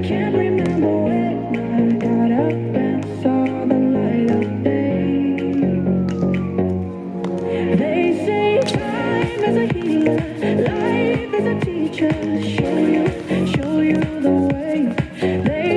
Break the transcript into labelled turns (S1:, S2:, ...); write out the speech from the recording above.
S1: Can't remember when I got up and saw the light of day. They say time is a healer, life is a teacher, show you the way. They